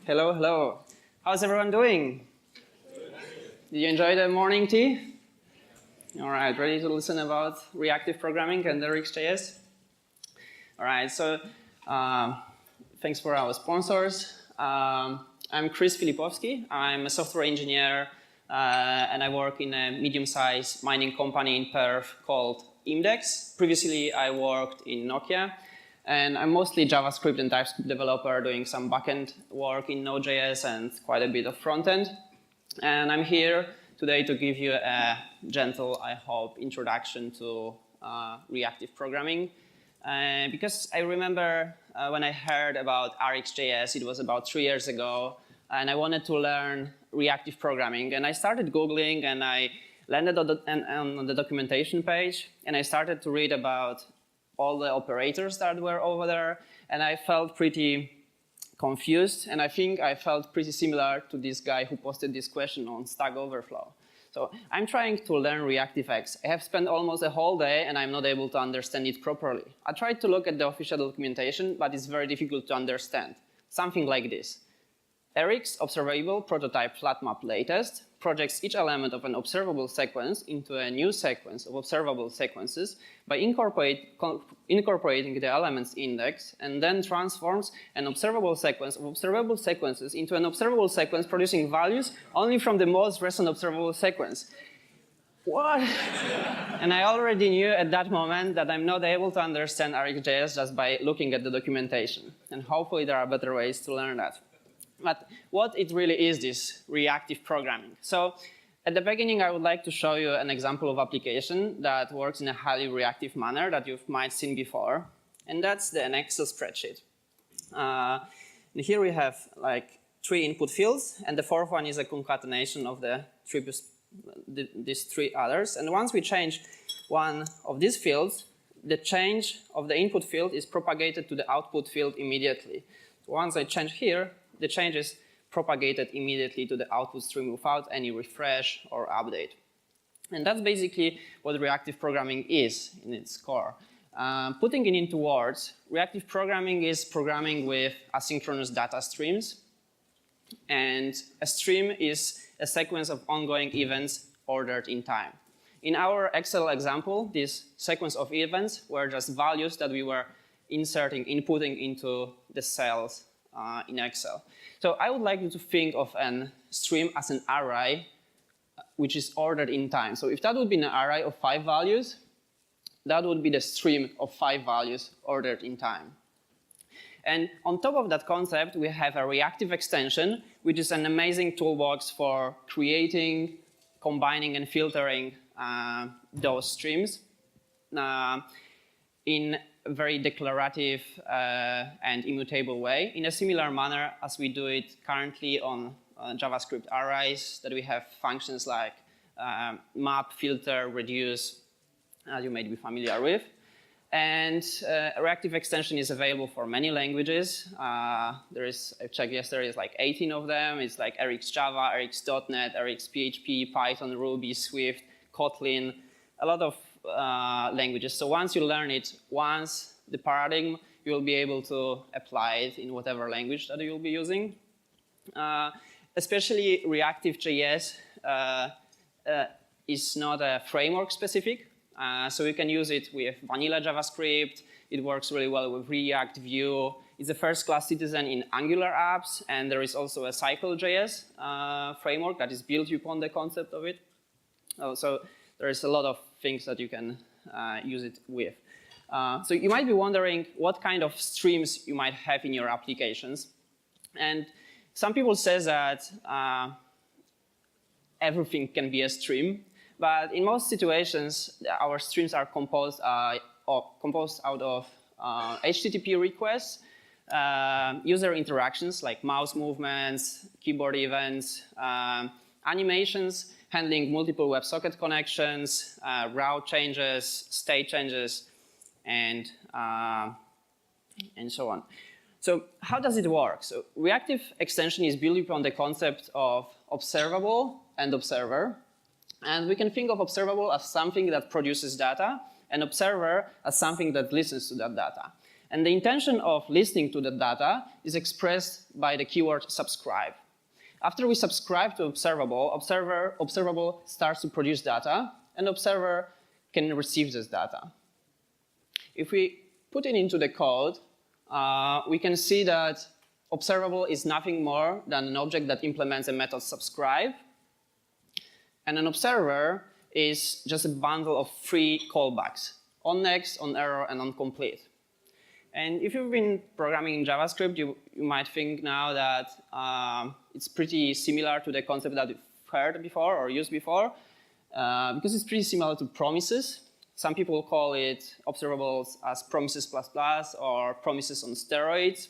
Hello, hello. How's everyone doing? Did you enjoy the morning tea? All right, ready to listen about reactive programming and RxJS? All right, so thanks for our sponsors. I'm Filipowski. I'm a software engineer and I work in a medium-sized mining company in Perth called Index. Previously, I worked in Nokia. And I'm mostly JavaScript and TypeScript developer doing some backend work in Node.js and quite a bit of frontend. And I'm here today to give you a gentle, I hope, introduction to reactive programming. Because I remember when I heard about RxJS, it was about 3 years ago, and I wanted to learn reactive programming. And I started Googling, and I landed on the documentation page, and I started to read about all the operators that were over there, and I felt pretty confused, and I think I felt pretty similar to this guy who posted this question on Stack Overflow. So I'm trying to learn ReactiveX. I have spent almost a whole day, and I'm not able to understand it properly. I tried to look at the official documentation, but it's very difficult to understand. Something like this. Rx observable prototype flat map latest projects each element of an observable sequence into a new sequence of observable sequences by incorporating the elements index, and then transforms an observable sequence of observable sequences into an observable sequence producing values only from the most recent observable sequence. What? And I already knew at that moment that I'm not able to understand RxJS just by looking at the documentation. And hopefully there are better ways to learn that. But what it really is, this reactive programming. So at the beginning, I would like to show you an example of application that works in a highly reactive manner that you might seen before. And that's an Excel spreadsheet. And here we have like 3 input fields, and the fourth one is a concatenation of these 3 others. And once we change one of these fields, the change of the input field is propagated to the output field immediately. So once I change here, the change is propagated immediately to the output stream without any refresh or update. And that's basically what reactive programming is in its core. Putting it into words, reactive programming is programming with asynchronous data streams. And a stream is a sequence of ongoing events ordered in time. In our Excel example, this sequence of events were just values that we were inputting into the cells in Excel. So I would like you to think of a stream as an array which is ordered in time. So if that would be an array of 5 values, that would be the stream of 5 values ordered in time. And on top of that concept, we have a reactive extension, which is an amazing toolbox for creating, combining, and filtering those streams in a very declarative and immutable way, in a similar manner as we do it currently on JavaScript arrays, that we have functions like map, filter, reduce, as you may be familiar with. And a reactive extension is available for many languages. I checked yesterday, it's like 18 of them. It's like RxJava, Rx.NET, RxPHP, Python, Ruby, Swift, Kotlin, a lot of languages. So once you learn it once, the paradigm, you will be able to apply it in whatever language that you'll be using. Especially reactive.js is not a framework specific. So you can use it with vanilla JavaScript. It works really well with React, Vue. It's a first-class citizen in Angular apps, and there is also a Cycle.js framework that is built upon the concept of it. So there is a lot of things that you can use it with. So you might be wondering what kind of streams you might have in your applications. And some people say that everything can be a stream. But in most situations, our streams are composed out of HTTP requests, user interactions like mouse movements, keyboard events, animations, handling multiple WebSocket connections, route changes, state changes, and so on. So how does it work? So reactive extension is built upon the concept of observable and observer. And we can think of observable as something that produces data, and observer as something that listens to that data. And the intention of listening to the data is expressed by the keyword subscribe. After we subscribe to observable, observable starts to produce data, and observer can receive this data. If we put it into the code, we can see that observable is nothing more than an object that implements a method subscribe, and an observer is just a bundle of 3 callbacks: on next, on error, and on complete. And if you've been programming in JavaScript, you might think now that it's pretty similar to the concept that you've heard before or used before, because it's pretty similar to promises. Some people call it observables as promises ++ or promises on steroids.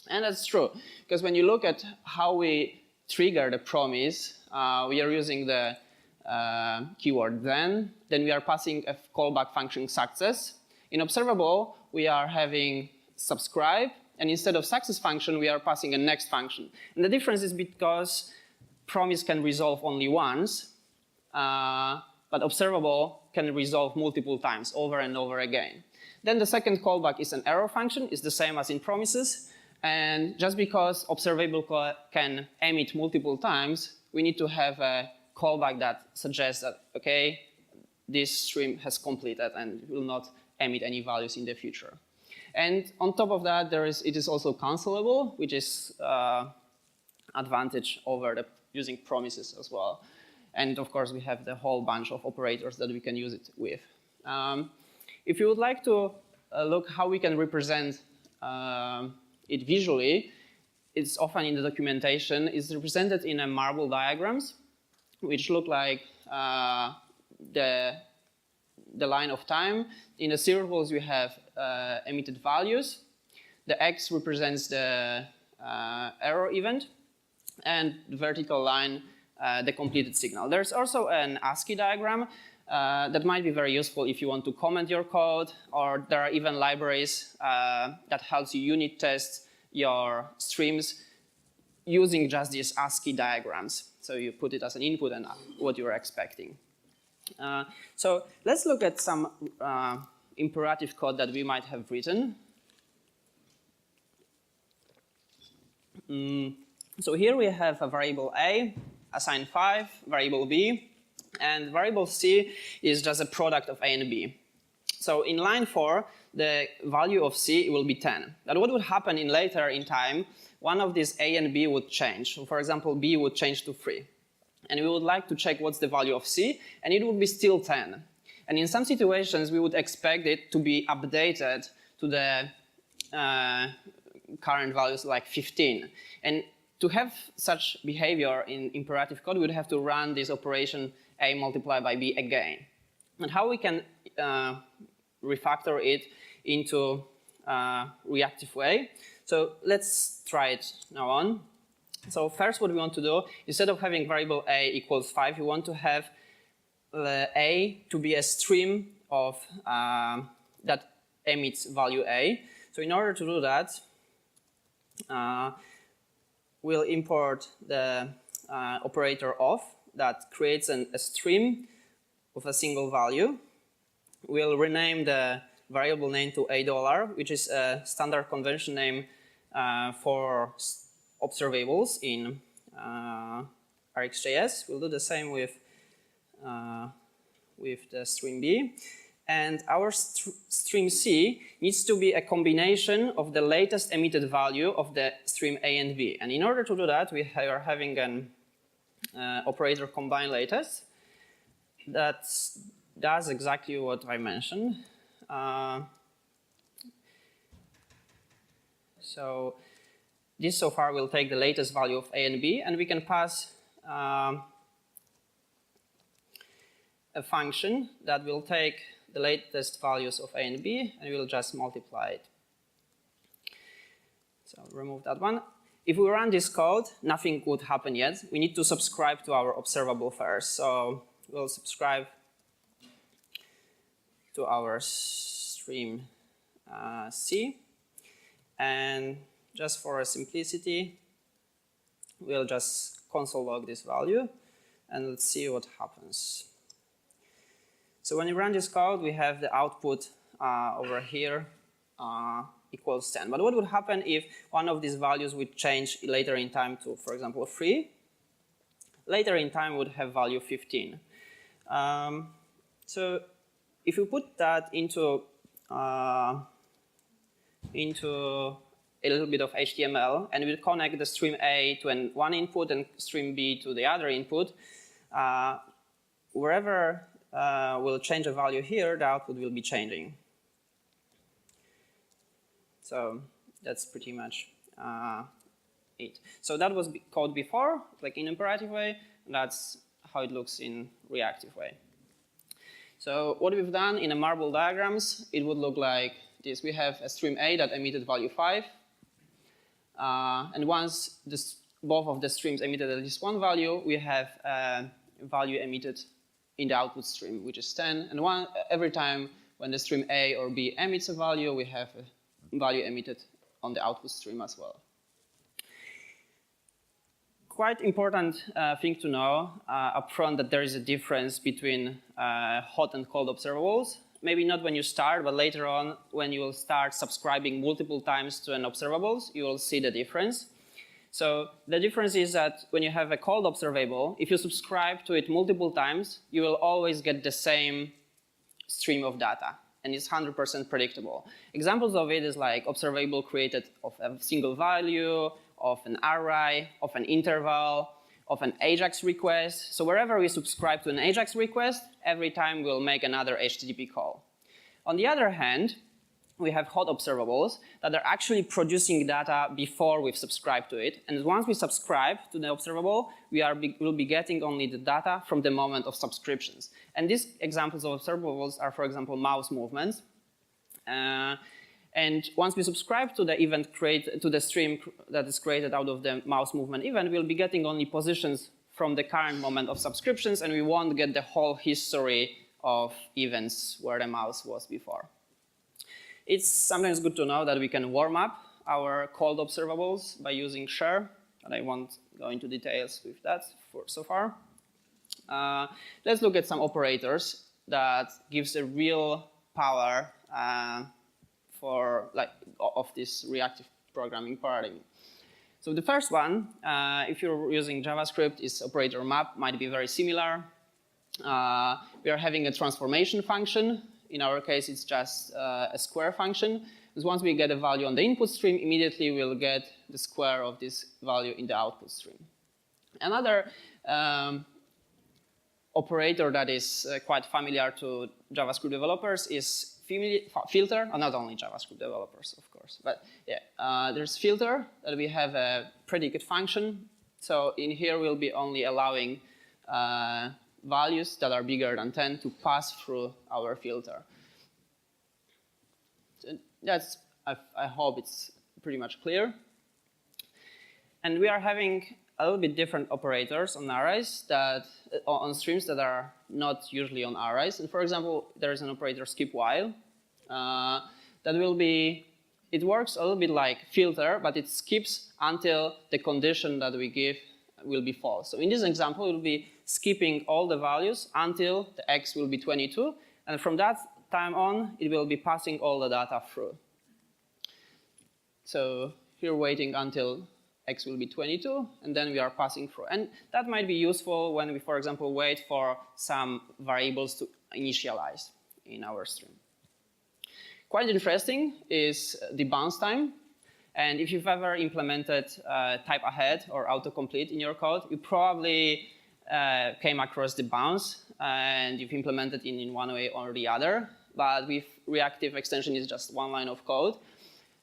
And that's true, because when you look at how we trigger the promise, we are using the keyword then we are passing a callback function success. In observable, we are having subscribe, and instead of success function, we are passing a next function. And the difference is because promise can resolve only once, but observable can resolve multiple times, over and over again. Then the second callback is an error function. It's the same as in promises. And just because observable can emit multiple times, we need to have a callback that suggests that, okay, this stream has completed and will not emit any values in the future. And on top of that, it is also cancelable, which is advantage over using promises as well. And of course, we have the whole bunch of operators that we can use it with. If you would like to look how we can represent it visually, it's often in the documentation. It's represented in a marble diagrams, which look like the line of time. In the circles, we have emitted values. The X represents the error event, and the vertical line, the completed signal. There's also an ASCII diagram that might be very useful if you want to comment your code, or there are even libraries that helps you unit test your streams using just these ASCII diagrams. So you put it as an input and what you're expecting. So let's look at some imperative code that we might have written. So here we have a variable A, assign 5, variable B, and variable C is just a product of A and B. So in line 4, the value of C will be 10. But what would happen later in time, one of these A and B would change. So for example, B would change to 3. And we would like to check what's the value of C, and it would be still 10. And in some situations, we would expect it to be updated to the current values like 15. And to have such behavior in imperative code, we would have to run this operation A multiplied by B again. And how we can refactor it into a reactive way. So let's try it now on. So first what we want to do, instead of having variable A equals 5, we want to have A to be a stream of that emits value A. So in order to do that, we'll import the operator of that creates a stream of a single value. We'll rename the variable name to $, which is a standard convention name for observables in RxJS. We'll do the same with the stream B. And our stream C needs to be a combination of the latest emitted value of the stream A and B. And in order to do that, we are having an operator combine latest that does exactly what I mentioned. So this so far will take the latest value of A and B, and we can pass a function that will take the latest values of A and B, and we'll just multiply it. So I'll remove that one. If we run this code, nothing would happen yet. We need to subscribe to our observable first. So we'll subscribe to our stream C. And just for simplicity, we'll just console log this value, and let's see what happens. So when you run this code, we have the output over here equals 10. But what would happen if one of these values would change later in time to, for example, 3? Later in time would have value 15. So if you put that into a little bit of HTML, and we'll connect the stream A to one input and stream B to the other input, wherever we'll change a value here, the output will be changing. So that's pretty much it. So that was code before, like in imperative way, and that's how it looks in reactive way. So what we've done in a marble diagrams, it would look like this. We have a stream A that emitted value 5. And once both of the streams emitted at least one value, we have a value emitted in the output stream, which is 10. And every time when the stream A or B emits a value, we have a value emitted on the output stream as well. Quite important thing to know upfront that there is a difference between hot and cold observables. Maybe not when you start, but later on when you will start subscribing multiple times to an observables, you will see the difference. So the difference is that when you have a cold observable, if you subscribe to it multiple times, you will always get the same stream of data, and it's 100% predictable. Examples of it is like observable created of a single value, of an array, of an interval, of an AJAX request. So wherever we subscribe to an AJAX request, every time we'll make another HTTP call. On the other hand, we have hot observables that are actually producing data before we've subscribed to it. And once we subscribe to the observable, we'll be getting only the data from the moment of subscriptions. And these examples of observables are, for example, mouse movements. And once we subscribe to the event to the stream that is created out of the mouse movement event, we'll be getting only positions from the current moment of subscriptions, and we won't get the whole history of events where the mouse was before. It's sometimes good to know that we can warm up our cold observables by using share, and I won't go into details with that so far. Let's look at some operators that gives a real power of this reactive programming paradigm. So the first one, if you're using JavaScript, is operator map, might be very similar. We are having a transformation function. In our case, it's just a square function. Because once we get a value on the input stream, immediately we'll get the square of this value in the output stream. Another operator that is quite familiar to JavaScript developers is filter, not only JavaScript developers, of course, but yeah, there's filter that we have a predicate function. So in here we'll be only allowing values that are bigger than 10 to pass through our filter. So that's, I hope it's pretty much clear. And we are having a little bit different operators on arrays on streams that are not usually on arrays. And for example, there is an operator skip while that will be, it works a little bit like filter, but it skips until the condition that we give will be false. So in this example, it will be skipping all the values until the x will be 22. And from that time on, it will be passing all the data through. So here waiting until x will be 22, and then we are passing through. And that might be useful when we, for example, wait for some variables to initialize in our stream. Quite interesting is DebounceTime. And if you've ever implemented type ahead or autocomplete in your code, you probably came across debounce, and you've implemented it in one way or the other. But with reactive extension, it's just one line of code.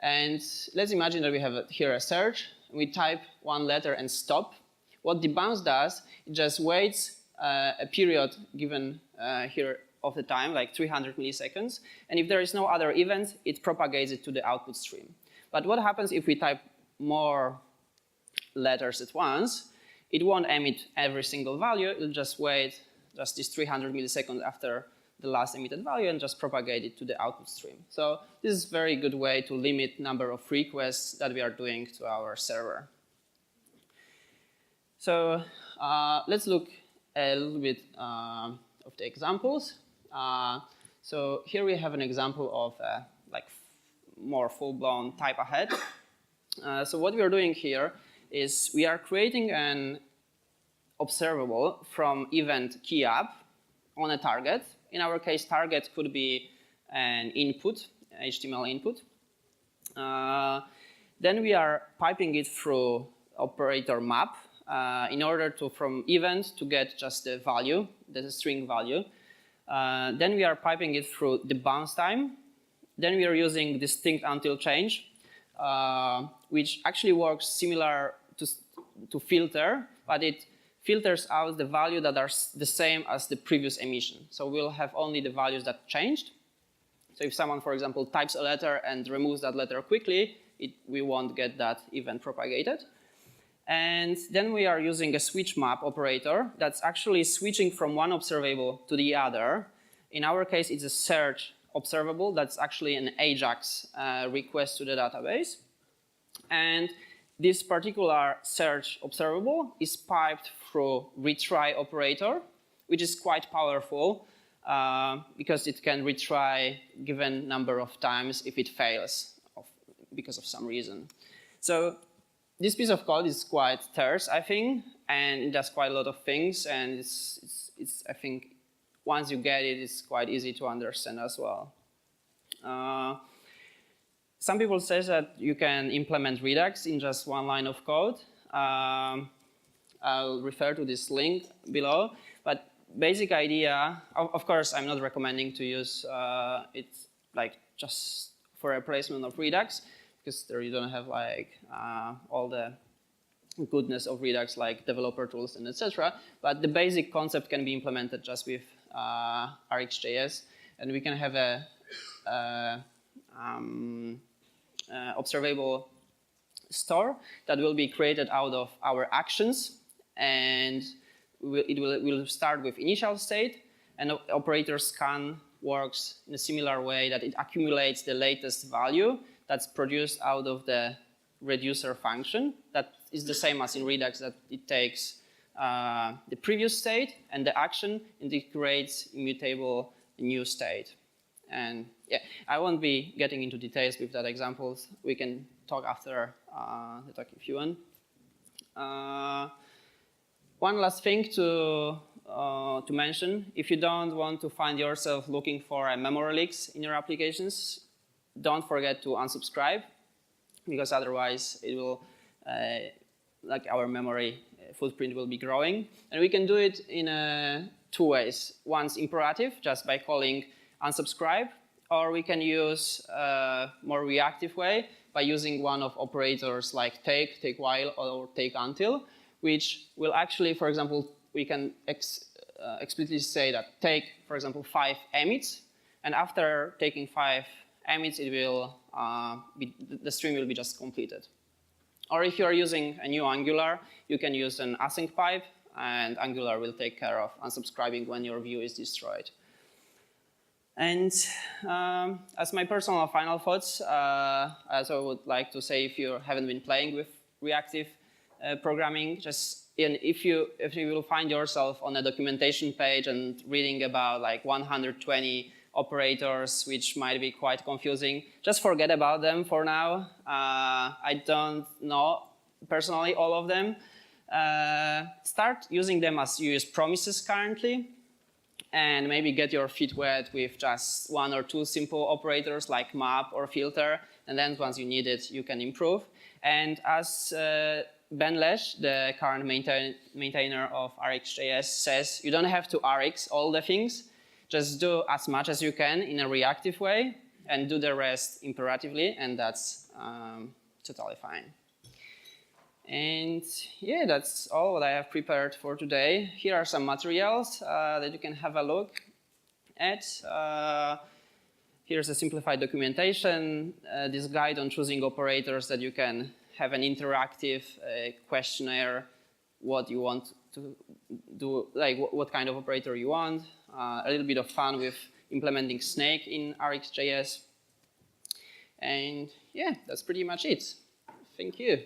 And let's imagine that we have here a search. We type one letter and stop. What debounce does, it just waits a period given here of the time, like 300 milliseconds. And if there is no other event, it propagates it to the output stream. But what happens if we type more letters at once? It won't emit every single value. It'll just wait just this 300 milliseconds after the last emitted value and just propagate it to the output stream. So this is a very good way to limit number of requests that we are doing to our server. So let's look a little bit of the examples. So here we have an example of like more full-blown type ahead. So what we are doing here is we are creating an observable from event key up on a target. In our case, target could be an input, HTML input. Then we are piping it through operator map in order to, from event, to get just the value, the string value. Then we are piping it through DebounceTime. Then we are using distinct until change, which actually works similar to filter, but it filters out the value that are the same as the previous emission. So we'll have only the values that changed. So if someone, for example, types a letter and removes that letter quickly, we won't get that event propagated. And then we are using a switch map operator that's actually switching from one observable to the other. In our case, it's a search observable. That's actually an AJAX request to the database. And this particular search observable is piped through retry operator, which is quite powerful because it can retry given number of times if it fails because of some reason. So this piece of code is quite terse, I think, and it does quite a lot of things. And it's I think, once you get it, it's quite easy to understand as well. Some people say that you can implement Redux in just one line of code. I'll refer to this link below. But basic idea, of course, I'm not recommending to use it like just for replacement of Redux, because there you don't have like all the goodness of Redux, like developer tools and etc. But the basic concept can be implemented just with RxJS, and we can have a observable store that will be created out of our actions, and it will start with initial state, and operator scan works in a similar way that it accumulates the latest value that's produced out of the reducer function. That is the same as in Redux, that it takes the previous state and the action, and it creates immutable new state. And yeah, I won't be getting into details with that examples. We can talk after the talk if you want. One last thing to mention: if you don't want to find yourself looking for memory leaks in your applications, don't forget to unsubscribe, because otherwise it will, like our memory footprint will be growing. And we can do it in two ways. One's imperative, just by calling unsubscribe, or we can use a more reactive way by using one of operators like take while, or take until, which will actually, for example, we can explicitly say that take, for example, 5 emits, and after taking 5 emits, it will the stream will be just completed. Or if you are using a new Angular, you can use an async pipe, and Angular will take care of unsubscribing when your view is destroyed. And as my personal final thoughts, I also would like to say, if you haven't been playing with reactive programming, if you will find yourself on a documentation page and reading about like 120 operators, which might be quite confusing, just forget about them for now. I don't know personally all of them. Start using them as you use promises currently, and maybe get your feet wet with just 1 or 2 simple operators like map or filter, and then once you need it, you can improve. And as Ben Lesh, the current maintainer of RxJS, says, you don't have to Rx all the things. Just do as much as you can in a reactive way, and do the rest imperatively, and that's totally fine. And yeah, that's all what I have prepared for today. Here are some materials that you can have a look at. Here's a simplified documentation, this guide on choosing operators that you can have an interactive questionnaire, what you want to do, like what kind of operator you want, a little bit of fun with implementing Snake in RxJS. And yeah, that's pretty much it. Thank you.